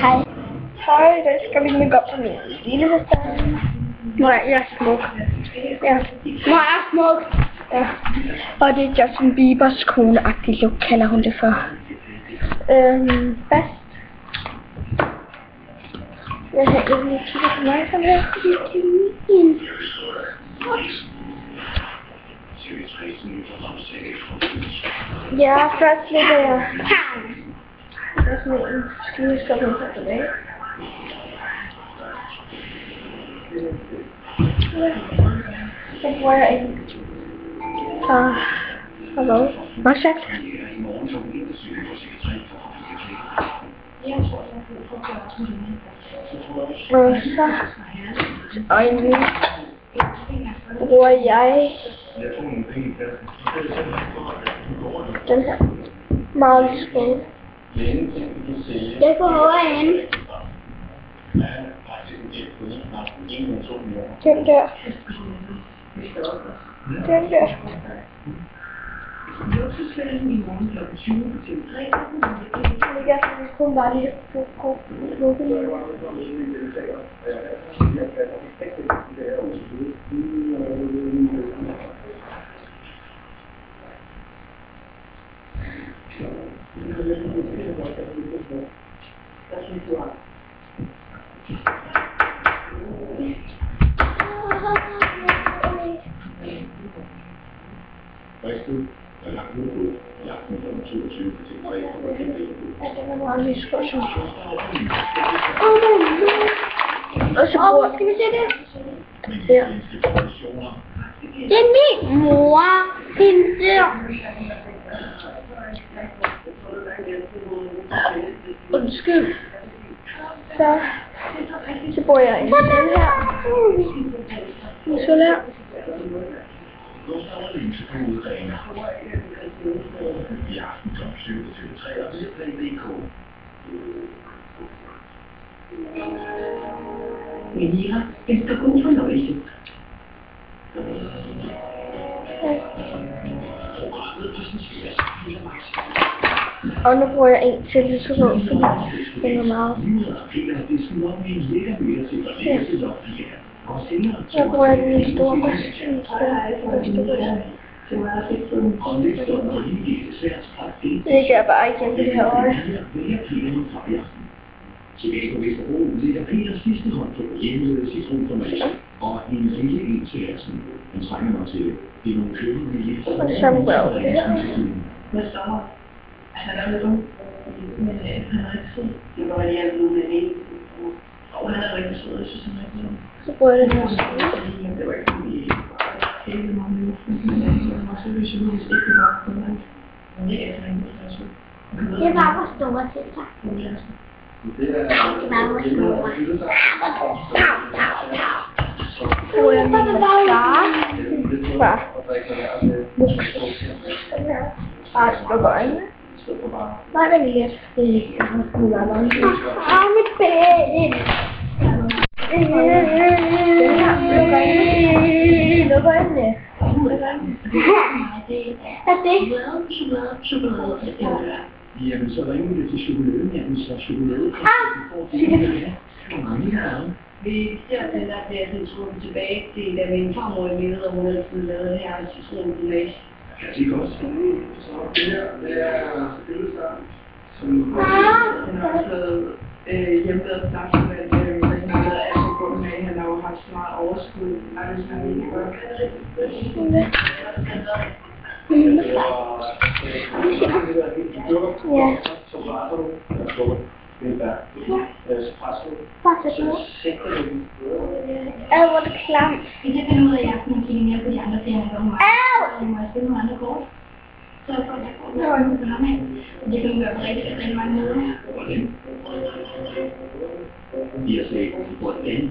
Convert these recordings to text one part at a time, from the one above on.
hej. Hej, i dag skal vi make op på min lille søster. Nå, jeg er smuk. Ja. Nå, jeg er smuk. Ja. Og det er Justin Biebers kone-agtigt look, kalder hun det for. Fast. Jeg har egentlig kigget på mig, som her, fordi det er min. Ja, først lægger jeg der er sådan en skideskab med sig tilbage. Så bruger jeg en hvad? Mashat. Og så øjnene bruger jeg den her meget skål. Det går højere ind. Den der. Den der. Jeg kan kun bare lige på lukken. Og så bruger Skal vi se det? ja. Det er min mor. Hende der. Undskyld. Så bruger jeg en sådan her. Sådan her. Elira, ønsker god fornøjelse. Og nu bruger jeg en til lyserød, fordi den er meget. Ja. Så bruger jeg den i store kostyme. Det lægger jeg bare igennem det her øje. Tilbage på Vesterbro ligger Peters sidste håndfuld hjemlede citronformat og en lille en til halsen. Han trænger mig til det er nogle købelige Og det samme gør det her. Med sommer. Han er lidt ung, men han er rigtig sød. Det var lige alt med en. Og han er rigtig sød, jeg synes han er rigtig sød. Så bruger jeg den her. Det var ikke fordi hele mange nu, men jeg var så hvis jeg nu hvis ikke det var for mig. Det er han rigtig sød. Det var for store til sig. Det var for store. Så bruger jeg min mascara fra Buks. Den her. Bare slukker øjnene. Nej, vent lidt. Det er sgu meget langt. Mit ben. Den her. Lukker øjnene. Hvad er det? Jamen, så ringer vi til chokolademanden, så chokolade. Vi ser den der bliver sådan trukket tilbage til, da min farmor levede, og hun altid lavede det her citronglage. Kan det godt? Så det er fødselsdag, som hun har også lavet hjemmelavet plakevand, der har lavet alt på grund af, han har jo haft så meget overskud. Nej, det er sådan virkelig godt. Hvor er det klamt. Vi kan finde ud af, at jeg kan kigge mere på de andre ting, end mig. Jeg må spille nogle andre kort. Så får jeg kort med øjnene på ham af. Det kan man gøre på rigtig mange måder. Vi har set, hvordan?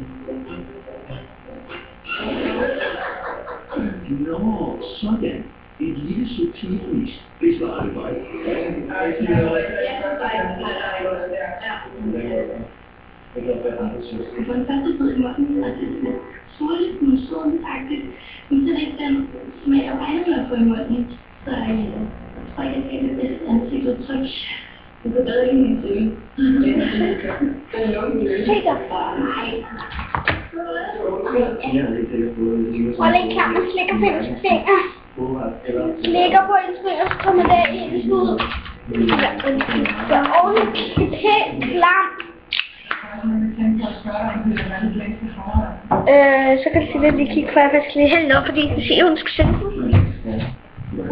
Nå, sådan. Et lille subtilpris, hvis var det bare. For den første tid i munden, er det sorte, men så er det ikke den smag af vandløb på i munden. Så jeg tror ikke, at det er det bedste ansigtudtryk. Du kan bedre lide din søge. Den lukkede. Se der. Prøv lige klar, man slikker på ens finger. Slikker på ens finger, så kommer der ens ud. Så ordentligt pænt klam. Så kan Silja lige kigge på, at jeg skal lige hælde op, fordi jeg siger, at hun skal sende den. Jeg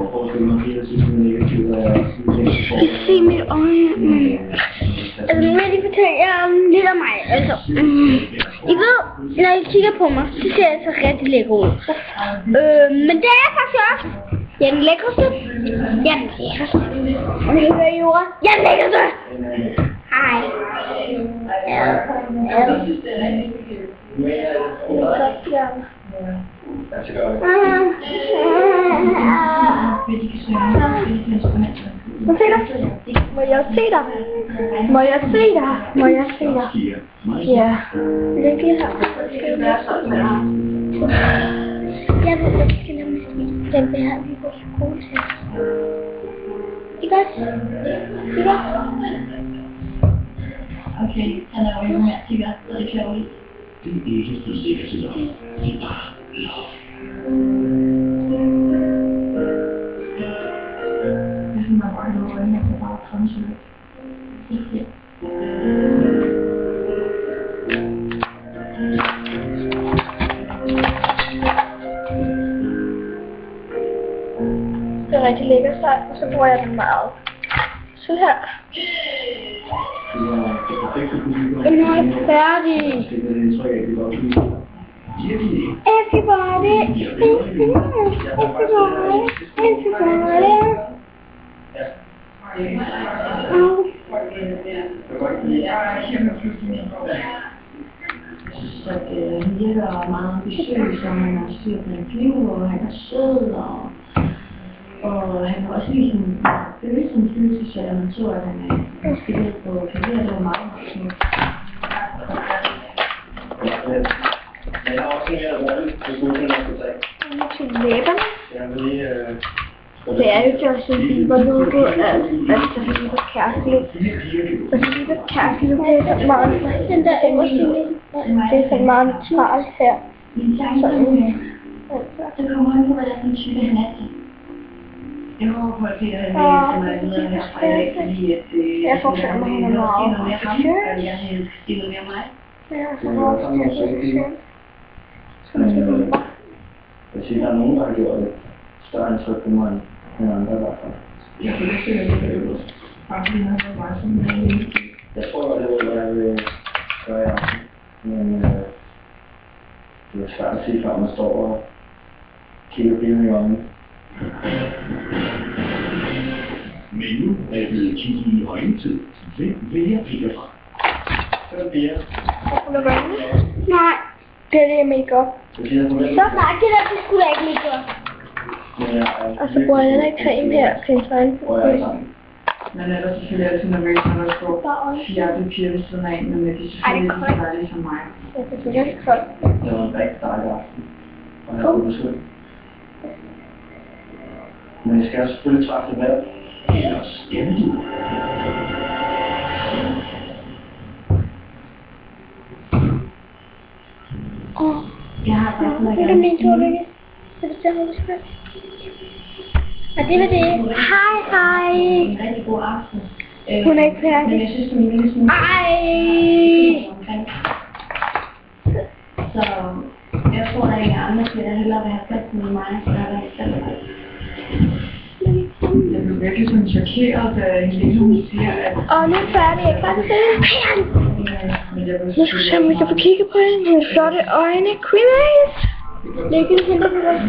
kan se mit øje. Altså, nu vil jeg lige fortælle jer lidt om mig. Altså, I ved, når I kigger på mig, så ser jeg så rigtig lækker ud. Men det er faktisk også. Jeg er den lækreste. Jeg er den lækreste. Og det hører I ordet. Jeg er den lækreste. Hej. Må jeg se dig? Må jeg se dig? Må jeg se dig? Ja. Læg lige her. Jeg ved, at vi skal lave musik. Den behandler vi vores skole til. Ikke også? Ikke også? Okay, han er jo romantiker, så det kan jo ikke. Det er ikke så sikkert til lov. Det er bare lov. Jeg synes, man bare har noget øjne, og bare fremse lidt. Ikke? Det er rigtig lækker start, og så bruger jeg den meget. Så her. Og nu er jeg færdig. Everybody, Så han virker meget ambitiøs, og han har styr på en flyve, og han er sød, og han har også lige sådan følelse, at man så, at han er spillet på klaver, det var meget smukt. Men jeg har også mere alvorligt til skolen, jeg skal tage. til læberne. Jeg vil lige... Det er jo Justin Bieber-logo, altså Bieber kærlighed. Og Bieber kærlighed, det er så meget, den der øverste, det er så meget neutralt her. Så kommer han ud af den type han er til. Jeg håber på, at Peter har læst mig videre herfra, jeg ikke fordi, at jeg forestiller mig, han er meget ambitiøs, og jeg har stillet mere mig. Ja, så er også det. Jeg siger, der er nogen, der har gjort det større indtryk på mig end andre i hvert fald. Jeg kunne ikke se, at det var bare fordi han var bare sådan en jeg tror, det var, hvad jeg vil gøre i aften. Men det er svært at sige, før man står og kigger bilen i øjnene. Men nu er jeg blevet kigget i øjnetid. Hvem vil jeg pikke fra? Så er det Pia. Nej, det er det make-up. Så nej, det der, det skulle jeg ikke make-up. Og så bruger jeg heller ikke creme her til en øjne. Men er der selvfølgelig altid nervøs, når der står 4 piger ved siden af, men de er selvfølgelig ikke så dejlige som mig. Ja, det er selvfølgelig koldt. Det var en rigtig dejlig aften. Og jeg har fået besøg. Men jeg skal selvfølgelig træffe et valg. Ellers stemme du. Jeg har faktisk Det er min tur, Lykke. Så det tager mig spørg. Og det var det. Hej, hej. en rigtig god aften. Hun er ikke færdig. Men jeg synes, det er en lille smule Ej! Så jeg tror, der er ingen andre, der hellere vil have plads med mig, så jeg vil selv. Jeg blev virkelig sådan chokeret, da Helene hun siger, at... Og nu er jeg færdig. Jeg er klar til at se. Men jeg blev Nu skal vi se, om vi kan få kigget på hende. Hendes flotte øjne. Cream eyes. Lykke, henter vi vores